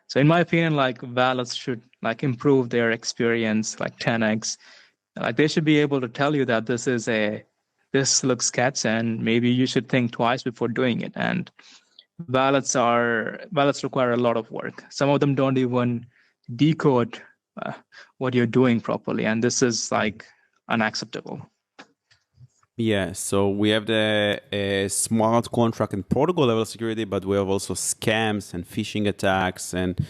So in my opinion, like wallets should like improve their experience like 10x. Like they should be able to tell you that this looks sketch and maybe you should think twice before doing it. And ballots require a lot of work. Some of them don't even decode what you're doing properly, and this is like unacceptable. Yeah, so we have the smart contract and protocol level security, but we have also scams and phishing attacks and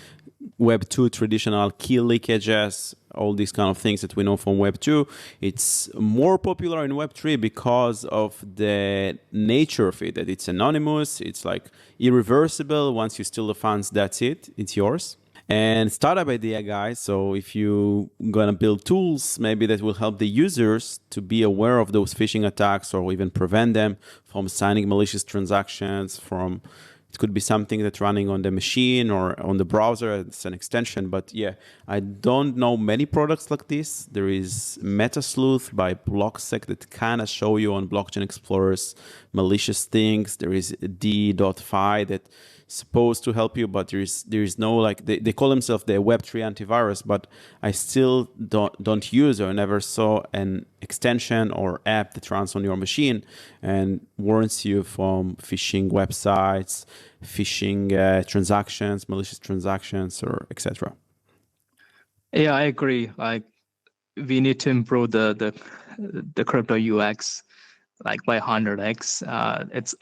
Web 2 traditional key leakages, all these kind of things that we know from Web 2. It's more popular in Web 3 because of the nature of it, that it's anonymous, it's like irreversible. Once you steal the funds, that's it, it's yours. And startup idea, guys. So if you're going to build tools, maybe that will help the users to be aware of those phishing attacks or even prevent them from signing malicious transactions from... It could be something that's running on the machine or on the browser. It's an extension. But yeah, I don't know many products like this. There is MetaSleuth by Blocksec that kind of show you on Blockchain Explorers malicious things. There is D.Fi that supposed to help you, but there is no, like, they call themselves the Web3 antivirus, but I still don't use or never saw an extension or app that runs on your machine and warns you from phishing websites, phishing transactions, malicious transactions, or etc. Yeah, I agree. Like we need to improve the crypto UX like by 100x.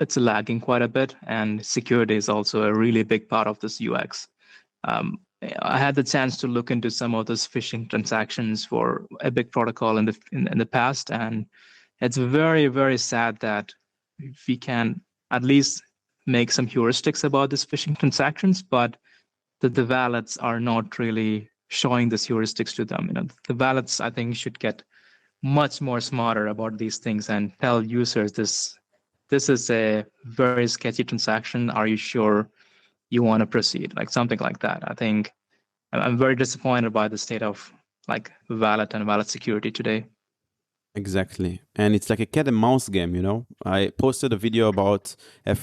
It's lagging quite a bit, and security is also a really big part of this UX. I had the chance to look into some of those phishing transactions for a big protocol in the past, and it's very, very sad that we can at least make some heuristics about these phishing transactions, but the wallets are not really showing these heuristics to them. The wallets, I think, should get much more smarter about these things and tell users this is a very sketchy transaction. Are you sure you want to proceed? Like something like that. I think I'm very disappointed by the state of like wallet and wallet security today. Exactly. And it's like a cat and mouse game, you know? I posted a video about a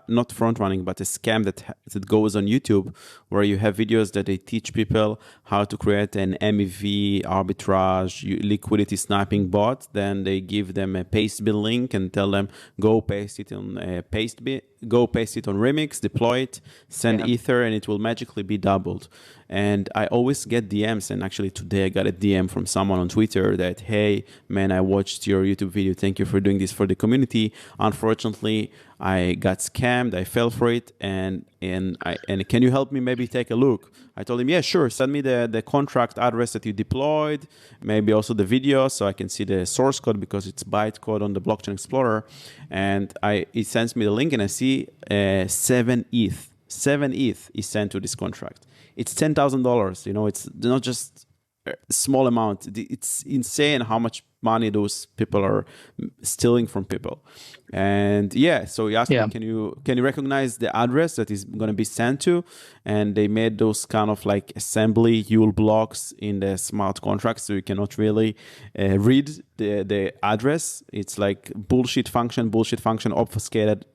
not front running, but a scam that goes on YouTube where you have videos that they teach people how to create an MEV arbitrage liquidity sniping bot. Then they give them a Pastebin link and tell them, go paste it on go paste it on Remix, deploy it, send Ether, and it will magically be doubled. And I always get DMs, and actually today I got a DM from someone on Twitter that, hey, man, I watched your YouTube video. Thank you for doing this for the community. Unfortunately, I got scammed. I fell for it, and can you help me maybe take a look? I told him, yeah, sure. Send me the contract address that you deployed, maybe also the video, so I can see the source code because it's bytecode on the Blockchain Explorer. And it sends me the link, and I see 7 ETH. 7 ETH is sent to this contract. It's $10,000. You know, it's not just a small amount. It's insane how much money those people are stealing from people. And yeah, so he asked me, can you recognize the address that is going to be sent to? And they made those kind of like assembly YUL blocks in the smart contract, so you cannot really read the address. It's like bullshit function, obfuscated,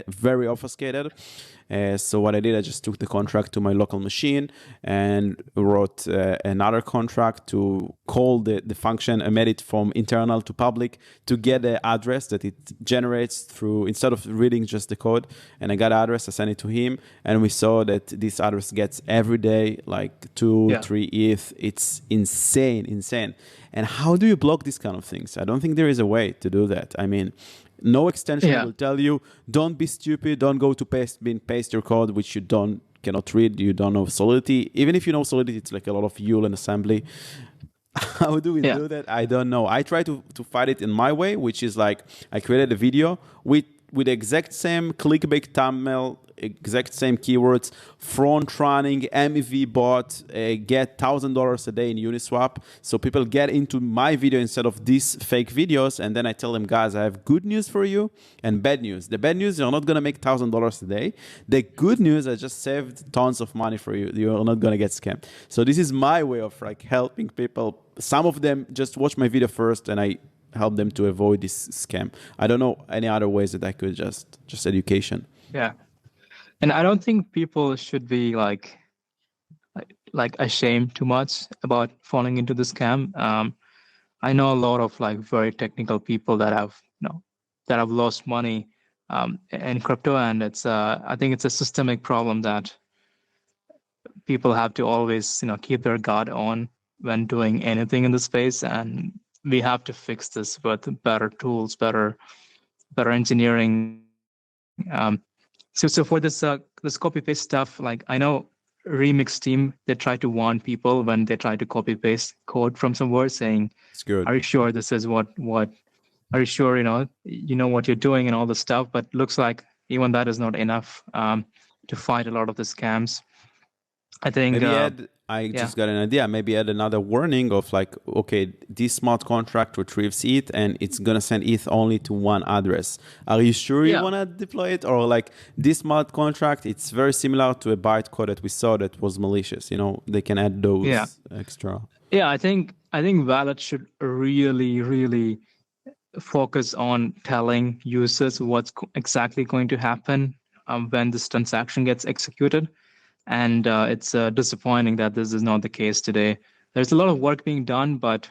very obfuscated. So what I did, I just took the contract to my local machine and wrote another contract to call the function and made it from internal to public to get the address that it generates through, instead of reading just the code. And I got the address, I sent it to him, and we saw that this address gets every day like 2-3 ETH. It's insane. And how do you block these kind of things? I don't think there is a way to do that. I mean, no extension will tell you, don't be stupid, don't go to paste your code, which you cannot read, you don't know Solidity. Even if you know Solidity, it's like a lot of YUL and assembly. How do we do that? I don't know. I try to fight it in my way, which is like, I created a video with the exact same clickbait thumbnail, exact same keywords, front running, MEV bot, get $1,000 a day in Uniswap. So people get into my video instead of these fake videos. And then I tell them, guys, I have good news for you and bad news. The bad news, you're not going to make $1,000 a day. The good news, I just saved tons of money for you. You're not going to get scammed. So this is my way of like helping people. Some of them just watch my video first and I help them to avoid this scam. I don't know any other ways that I could just education. Yeah. And I don't think people should be like like ashamed too much about falling into the scam. I know a lot of like very technical people that have that have lost money in crypto, and it's I think it's a systemic problem that people have to always keep their guard on when doing anything in the space, and we have to fix this with better tools, better engineering. So for this copy paste stuff, like I know Remix team, they try to warn people when they try to copy paste code from somewhere, saying, It's good. "Are you sure this is what? Are you sure you know what you're doing and all this stuff?" But looks like even that is not enough to fight a lot of the scams. I think Maybe I yeah. just got an idea. Maybe add another warning of like, okay, this smart contract retrieves ETH and it's gonna send ETH only to one address. Are you sure you Yeah. wanna deploy it? Or like this smart contract, it's very similar to a bytecode that we saw that was malicious. They can add those Yeah. extra. Yeah, I think Wallet should really focus on telling users what's exactly going to happen when this transaction gets executed. And it's disappointing that this is not the case today. There's a lot of work being done, but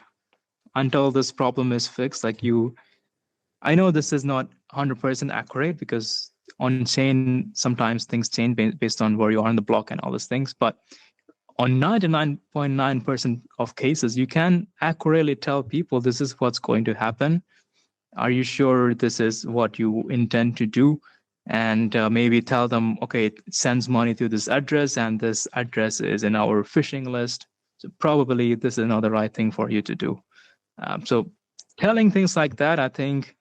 until this problem is fixed, I know this is not 100% accurate because on chain, sometimes things change based on where you are on the block and all those things. But on 99.9% of cases, you can accurately tell people this is what's going to happen. Are you sure this is what you intend to do? And maybe tell them, okay, it sends money to this address, and this address is in our phishing list. So probably this is not the right thing for you to do. So telling things like that, I think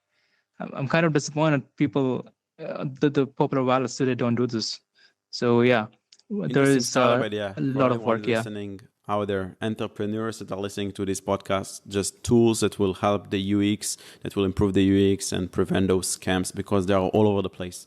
I'm kind of disappointed people, the popular wallets today don't do this. So yeah, there Interesting is startup idea a for lot of everyone work. Yeah. listening out there, entrepreneurs that are listening to this podcast, just tools that will help the UX, that will improve the UX and prevent those scams because they are all over the place.